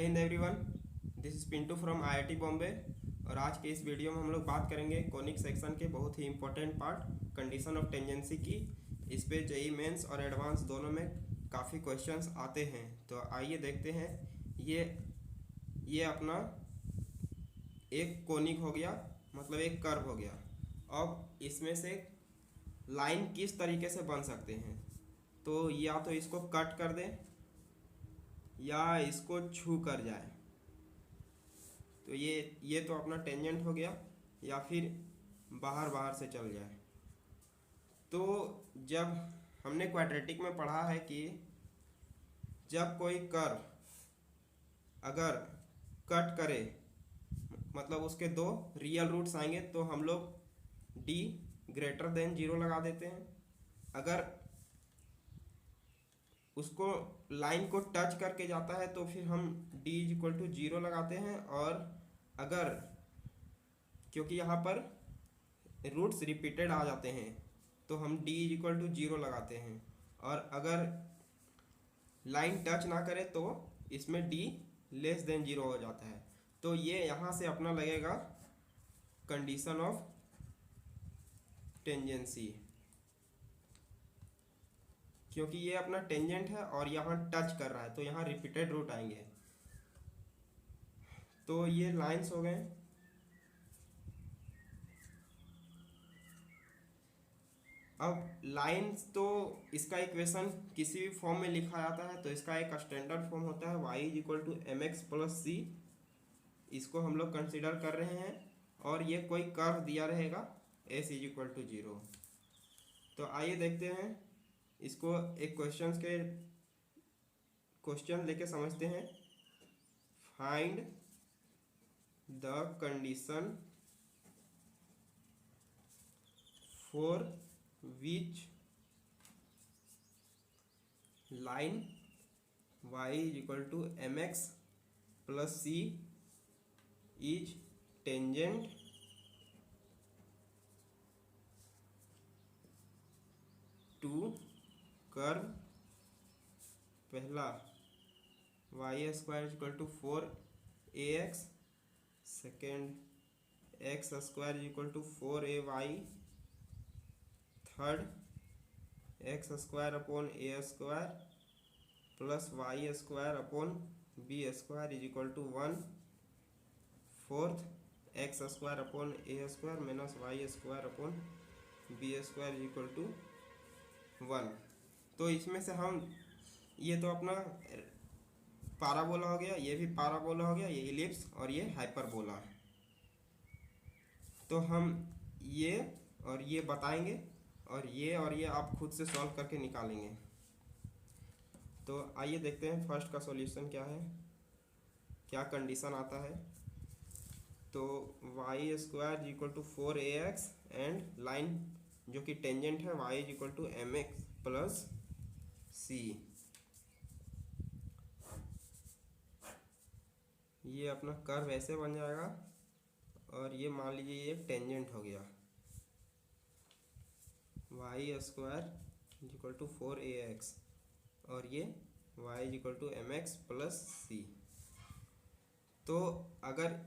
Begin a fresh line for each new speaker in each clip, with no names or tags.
जय Hind everyone, this is Pintu from IIT Bombay. और आज के इस वीडियो में हम लोग बात करेंगे कोनिक सेक्शन के बहुत ही important part condition of tangency की। इस पे जेई मेंस और एडवांस दोनों में काफ़ी क्वेश्चंस आते हैं। तो आइए देखते हैं। ये अपना एक कोनिक हो गया, मतलब एक कर्व हो गया। अब इसमें से लाइन किस तरीके से बन सकते हैं, तो या तो इसको कट कर दें या इसको छू कर जाए। तो ये तो अपना टेंजेंट हो गया, या फिर बाहर बाहर से चल जाए। तो जब हमने क्वाड्रेटिक में पढ़ा है कि जब कोई कर्व अगर कट करे, मतलब उसके दो रियल रूट्स आएंगे, तो हम लोग d ग्रेटर देन 0 लगा देते हैं। अगर उसको लाइन को टच करके जाता है तो फिर हम d इक्वल टू 0 लगाते हैं। और अगर, क्योंकि यहाँ पर रूट्स रिपीटेड आ जाते हैं, तो हम d इक्वल टू 0 लगाते हैं। और अगर लाइन टच ना करे तो इसमें d लेस देन 0 हो जाता है। तो ये यहाँ से अपना लगेगा कंडीशन ऑफ टेंजेंसी, क्योंकि ये अपना टेंजेंट है और यहाँ टच कर रहा है, तो यहाँ रिपीटेड रूट आएंगे। तो ये लाइंस हो गए। अब लाइंस, तो इसका इक्वेशन किसी भी फॉर्म में लिखा जाता है, तो इसका एक स्टैंडर्ड फॉर्म होता है y equal to m x plus c. इसको हम लोग कंसिडर कर रहे हैं, और ये कोई कर्व दिया रहेगा s इज इक्वल टू 0। तो आइए देखते हैं इसको, एक क्वेश्चन लेके समझते हैं। Find the condition for which line y is equal to m x plus c is tangent to curve. पहला y square is equal to 4ax, second x square is equal to 4ay, third x square upon a square plus y square upon b square is equal to 1, fourth x square upon a square minus y square upon b square is equal to 1। तो इसमें से हम, ये तो अपना parabola हो गया, ये भी पाराबोला हो गया, ये इलिप्स और ये हाइपरबोला। तो हम ये और ये बताएंगे, और ये आप खुद से सॉल्व करके निकालेंगे। तो आइए देखते हैं फर्स्ट का सॉल्यूशन क्या है, क्या कंडीशन आता है। तो y square equal to 4ax and line जो कि टेंजेंट है y is equal to m x plus c. ये अपना कर्व ऐसे बन जाएगा, और ये मान लीजिए ये टेंजेंट हो गया। Y square is equal to 4ax और ये y is equal to m x plus c. तो अगर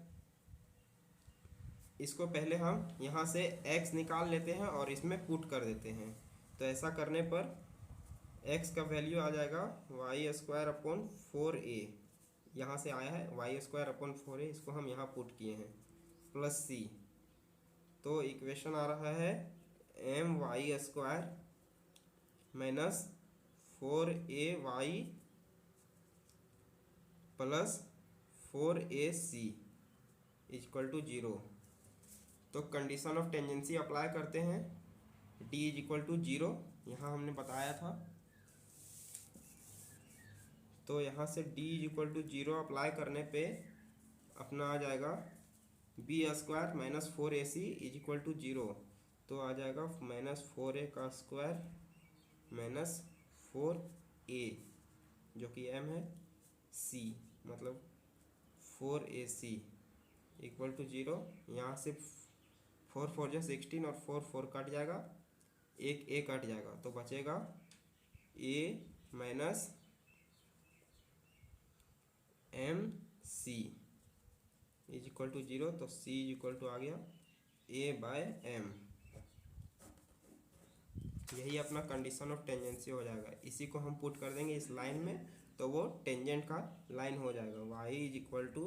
इसको पहले हम यहाँ से x निकाल लेते हैं और इसमें पुट कर देते हैं, तो ऐसा करने पर x का वैल्यू आ जाएगा वाई स्क्वायर अपॉन 4a, यहाँ से आया है वाई स्क्वायर अपॉन 4a, इसको हम यहाँ पुट किए हैं प्लस c। तो इक्वेशन आ रहा है M Y square minus 4ay plus 4ac equal to 0। तो कंडीशन ऑफ टेंजेंसी अप्लाई करते हैं, d इज इक्वल टू 0, यहाँ हमने बताया था। तो यहाँ से d is equal to 0 apply करने पे अपना आ जाएगा B square minus 4ac is equal to 0। तो आ जाएगा माइनस 4a का स्क्वायर माइनस 4a जो कि m है, c मतलब 4ac इक्वल टू 0। यहाँ से 4 4 जा 16 और 4 4 कट जाएगा, एक a कट जाएगा, तो बचेगा a minus m C is equal to 0, तो सी इज इक्वल टू आ गया A/m। यही अपना कंडीशन ऑफ टेंजेंसी हो जाएगा। इसी को हम पुट कर देंगे इस लाइन में, तो वो टेंजेंट का लाइन हो जाएगा। y is equal to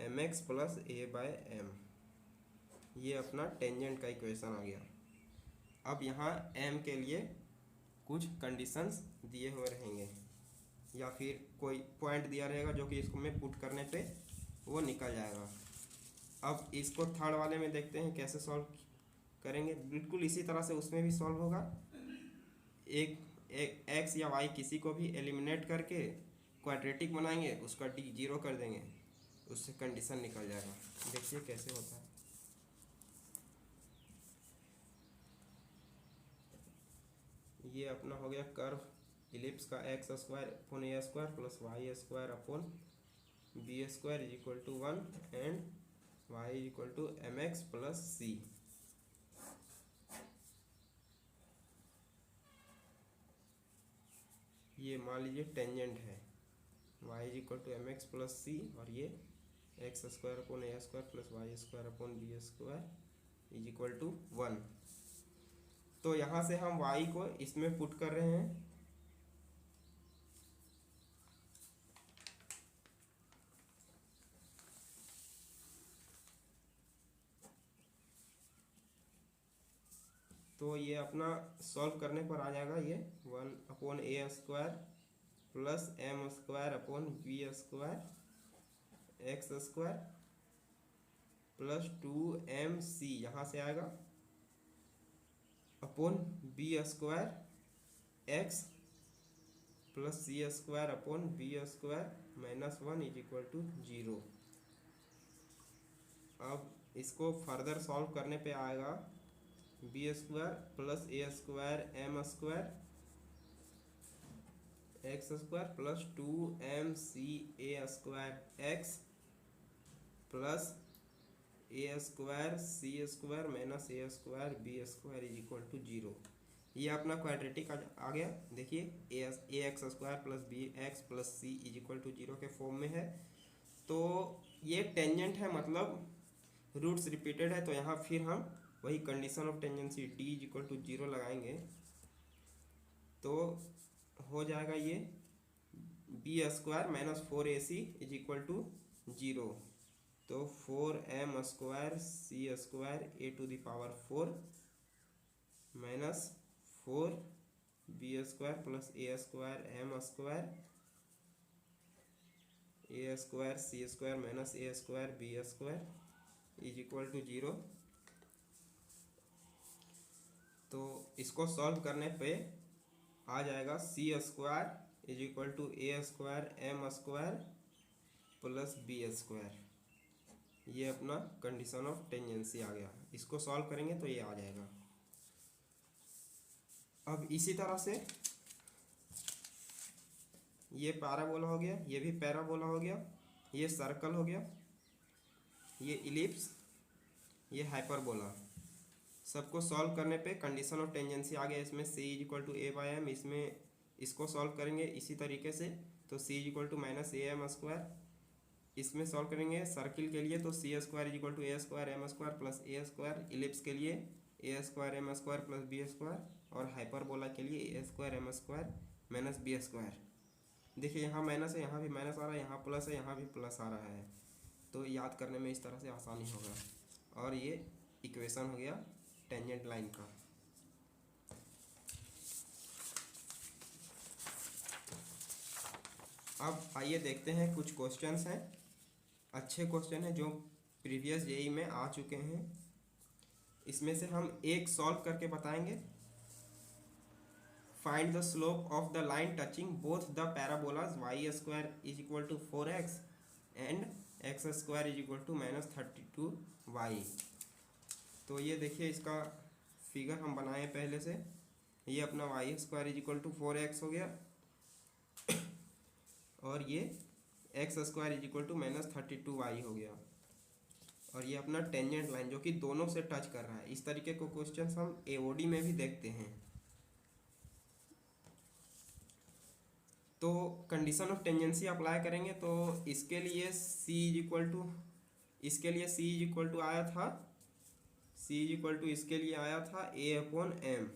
mx plus A/m। ये अपना टेंजेंट का इक्वेशन आ गया। अब यहाँ m के लिए कुछ कंडीशंस दिए हुए रहेंगे या फिर कोई पॉइंट दिया रहेगा जो कि इसको में पुट करने पे वो निकल जाएगा। अब इसको थर्ड वाले में देखते हैं कैसे सॉल्व करेंगे। बिल्कुल इसी तरह से उसमें भी सॉल्व होगा। एक एक्स या वाई किसी को भी एलिमिनेट करके क्वाड्रेटिक बनाएंगे, उसका डी 0 कर देंगे, उससे कंडीशन निकल जाएगा। देखिए कैसे होता है। ये अपना हो गया कर्व इलिप्स का x square upon a square plus y square upon b square is equal to 1 and y is equal to m x plus c. ये मान लीजिए टेंजेंट है, y is equal to m x plus c, और ये x square upon a square plus y square upon b square is equal to 1। तो यहाँ से हम y को इसमें पुट कर रहे हैं। तो ये अपना सॉल्व करने पर आ जाएगा ये 1 upon a square plus m square upon b square x square plus 2mc यहाँ से आएगा upon b square x plus c square upon b square minus 1 is equal to 0। अब इसको फर्दर सॉल्व करने पे आएगा b square plus a square M square x square plus 2mc a square x plus a square c square minus a square b square is equal to 0। ये अपना quadratic आ गया। देखिए a x square plus b x plus c is equal to 0 के form में है। तो ये टेंजेंट है, मतलब रूट्स रिपीटेड है, तो यहाँ फिर हम वही condition of tangency D is equal to 0 लगाएंगे तो हो जाएगा ये b square minus 4ac is equal to 0। तो 4m square c square a to the power 4 minus 4 b square plus a square M square a square c square minus a square b square is equal to 0। तो इसको solve करने पे आ जाएगा c square is equal to a square M square plus B square. ये अपना condition of tangency आ गया। इसको सॉल्व करेंगे तो ये आ जाएगा। अब इसी तरह से ये पैराबोला हो गया, ये भी पैराबोला हो गया, ये सर्कल हो गया, ये इलिप्स, ये हाइपरबोला। सबको सॉल्व करने पे कंडीशन ऑफ टेंजेंसी आ गया। इसमें c is equal to a/m, इसमें इसको सॉल्व करेंगे इसी तरीके से तो c is equal to minus a m square. इसमें सॉल्व करेंगे सर्किल के लिए तो c square is equal to a square M square plus a square. Ellipse के लिए a square M square plus B square, और हाइपरबोला के लिए a square M square minus b square. देखिए यहाँ माइनस है, यहाँ भी माइनस आ रहा है, यहाँ प्लस है, यहाँ भी प्लस आ रहा है। तो याद करने में इस तरह से आसानी होगा। और ये इक्वेशन हो गया टेंजेंट लाइन का। अब आइए देखते हैं कुछ क्वेश्चंस हैं, अच्छे क्वेश्चन हैं जो प्रीवियस जेई में आ चुके हैं। इसमें से हम एक सॉल्व करके बताएंगे। Find the slope of the line touching both the parabolas y square is equal to 4x and x square is equal to minus 32y। तो ये देखिए इसका फिगर हम बनाए पहले से। ये अपना Y square is equal to 4x हो गया और ये x square is equal to minus 32y हो गया। और ये अपना टेंजेंट लाइन जो कि दोनों से टच कर रहा है। इस तरीके को क्वेश्चन हम एओडी में भी देखते हैं। तो कंडीशन ऑफ टेंजेंसी अप्लाई करेंगे तो इसके लिए सी इज इक्वल टू आया था, इसके लिए आया था ए अपॉन एम,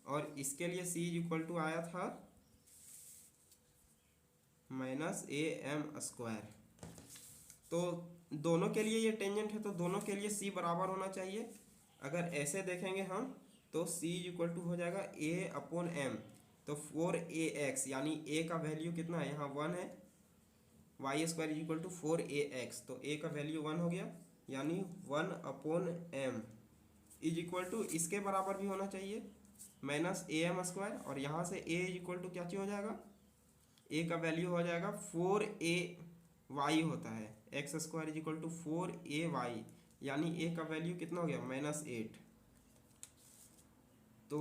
और इसके लिए सी इज इक्वल टू आया था माइनस ए एम स्क्वायर। तो दोनों के लिए ये टेंजेंट है तो दोनों के लिए सी बराबर होना चाहिए। अगर ऐसे देखेंगे हम तो सी इज इक्वल टू हो जाएगा ए अपॉन एम, तो 4ax, यानी ए का वैल्यू कितना है, यहाँ 1 है, Y square is equal to 4ax, तो ए का वैल्यू 1 हो गया, यानी 1 upon M is equal to इसके बराबर भी होना चाहिए माइनस ए एम स्क्वायर, और यहाँ से ए इज इक्वल टू क्या चीज हो जाएगा, ए का वैल्यू हो जाएगा 4ay होता है, X square is equal to 4ay, यानी ए का वैल्यू कितना हो गया -8, तो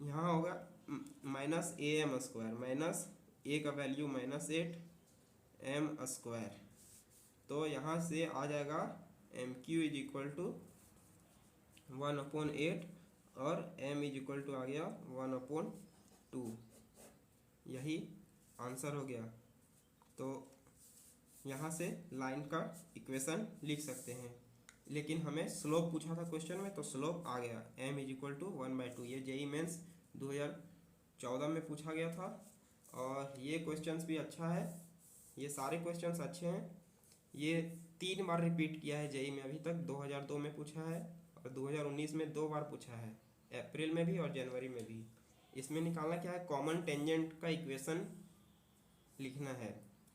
यहाँ होगा minus a m square, minus a का वैल्यू -8 एम स्क्वायर, तो यहाँ से आ जाएगा M Q is equal to 1/8 और m इज इक्वल टू आ गया 1/2, यही आंसर हो गया। तो यहाँ से लाइन का इक्वेशन लिख सकते हैं, लेकिन हमें स्लोप पूछा था क्वेश्चन में, तो स्लोप आ गया m इज इक्वल टू 1/2। ये जेई मेंस 2014 में पूछा गया था, और ये क्वेश्चंस भी अच्छा है, ये सारे क्वेश्चंस अच्छे हैं। ये 3 बार रिपीट किया है जेई में अभी तक, 2002 में पूछा है और 2019 में 2 बार पूछा है, अप्रैल में भी और जनवरी में भी। इसमें निकालना क्या है, कॉमन टेंजेंट का इक्वेशन लिखना है,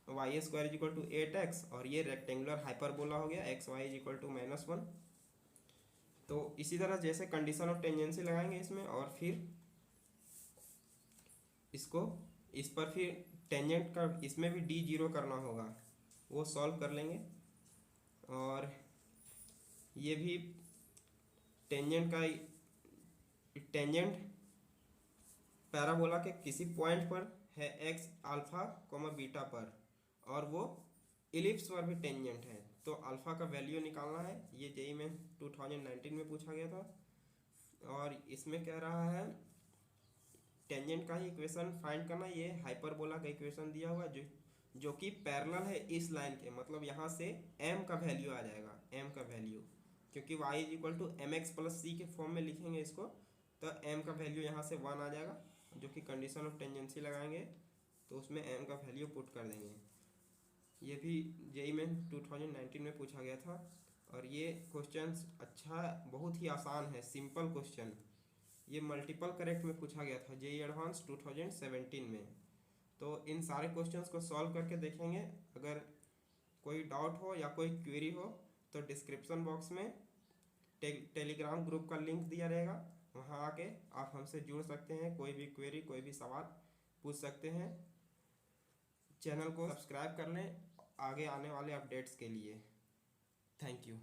Y square is equal to 8x, और ये रेक्टेंगुलर हाइपरबोला हो गया X Y is equal to -1। तो इसी तरह जैसे कंडीशन ऑफ टेंजेंसी लगाएंगे इसमें, और फिर इस पर फिर टेंजेंट का इसमें भी d0 करना होगा, वो सॉल्व कर लेंगे। और ये भी टेंजेंट पैराबोला के किसी पॉइंट पर है x अल्फा कोमा बीटा पर, और वो इलिप्स पर भी टेंजेंट है, तो अल्फा का वैल्यू निकालना है। ये जेई में 2019 में पूछा गया था, और इसमें कह रहा है टेंजेंट का ही इक्वेशन फाइंड करना। ये हाइपरबोला का इक्वेशन दिया हुआ जो कि पैरेलल है इस लाइन के, मतलब यहाँ से m का वैल्यू आ जाएगा, m का वैल्यू, क्योंकि y is equal to mx plus c के फॉर्म में लिखेंगे इसको, तो m का वैल्यू यहाँ से 1 आ जाएगा, जो कि कंडीशन ऑफ टेंजेंसी लगाएंगे तो उसमें m का वैल्यू पुट कर देंगे। ये भी जेई में 2019 में पूछा गया था, और ये क्वेश्चन अच्छा, बहुत ही आसान है, सिंपल क्वेश्चन। ये मल्टीपल करेक्ट में पूछा गया था जेई एडवांस 2017 में। तो इन सारे क्वेश्चंस को सॉल्व करके देखेंगे। अगर कोई डाउट हो या कोई क्वेरी हो तो डिस्क्रिप्शन बॉक्स में टेलीग्राम ग्रुप का लिंक दिया रहेगा, वहाँ आके आप हमसे जुड़ सकते हैं, कोई भी क्वेरी कोई भी सवाल पूछ सकते हैं। चैनल को सब्सक्राइब कर लें आगे आने वाले अपडेट्स के लिए। Thank you.